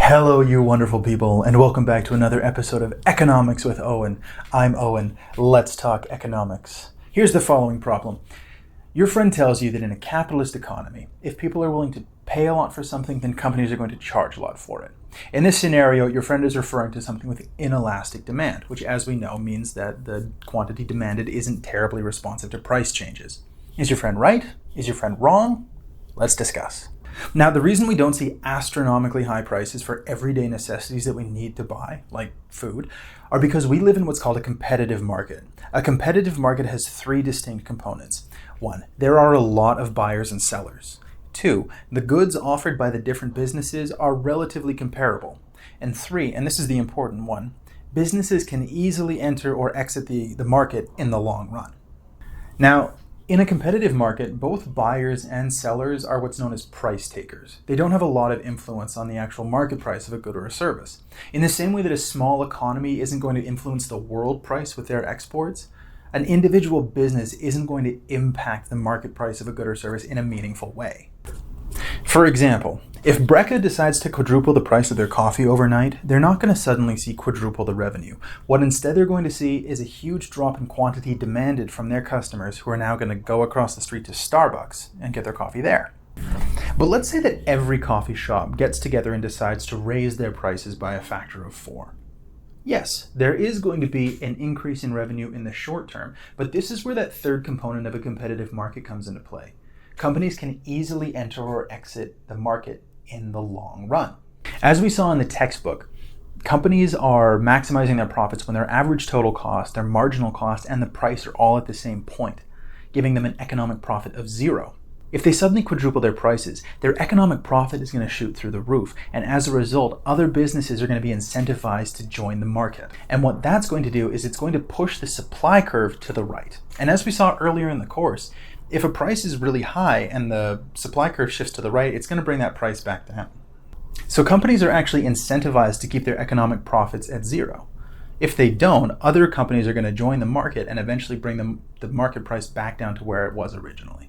Hello, you wonderful people, and welcome back to another episode of Economics with Owen. I'm Owen. Let's talk economics. Here's the following problem. Your friend tells you that in a capitalist economy, if people are willing to pay a lot for something, then companies are going to charge a lot for it. In this scenario, your friend is referring to something with inelastic demand, which, as we know, means that the quantity demanded isn't terribly responsive to price changes. Is your friend right? Is your friend wrong? Let's discuss. Now, the reason we don't see astronomically high prices for everyday necessities that we need to buy, like food, are because we live in what's called a competitive market. A competitive market has three distinct components. One, there are a lot of buyers and sellers. Two, the goods offered by the different businesses are relatively comparable. And three, and this is the important one, businesses can easily enter or exit the market in the long run. Now, in a competitive market, both buyers and sellers are what's known as price takers. They don't have a lot of influence on the actual market price of a good or a service. In the same way that a small economy isn't going to influence the world price with their exports, an individual business isn't going to impact the market price of a good or service in a meaningful way. For example, if Brecca decides to quadruple the price of their coffee overnight, they're not going to suddenly see quadruple the revenue. What instead they're going to see is a huge drop in quantity demanded from their customers who are now going to go across the street to Starbucks and get their coffee there. But let's say that every coffee shop gets together and decides to raise their prices by a factor of 4. Yes, there is going to be an increase in revenue in the short term, but this is where that third component of a competitive market comes into play. Companies can easily enter or exit the market in the long run. As we saw in the textbook, companies are maximizing their profits when their average total cost, their marginal cost, and the price are all at the same point, giving them an economic profit of 0. If they suddenly quadruple their prices, their economic profit is going to shoot through the roof, and as a result, other businesses are going to be incentivized to join the market. And what that's going to do is it's going to push the supply curve to the right. And as we saw earlier in the course, if a price is really high and the supply curve shifts to the right, it's going to bring that price back down. So companies are actually incentivized to keep their economic profits at 0. If they don't, other companies are going to join the market and eventually bring the market price back down to where it was originally.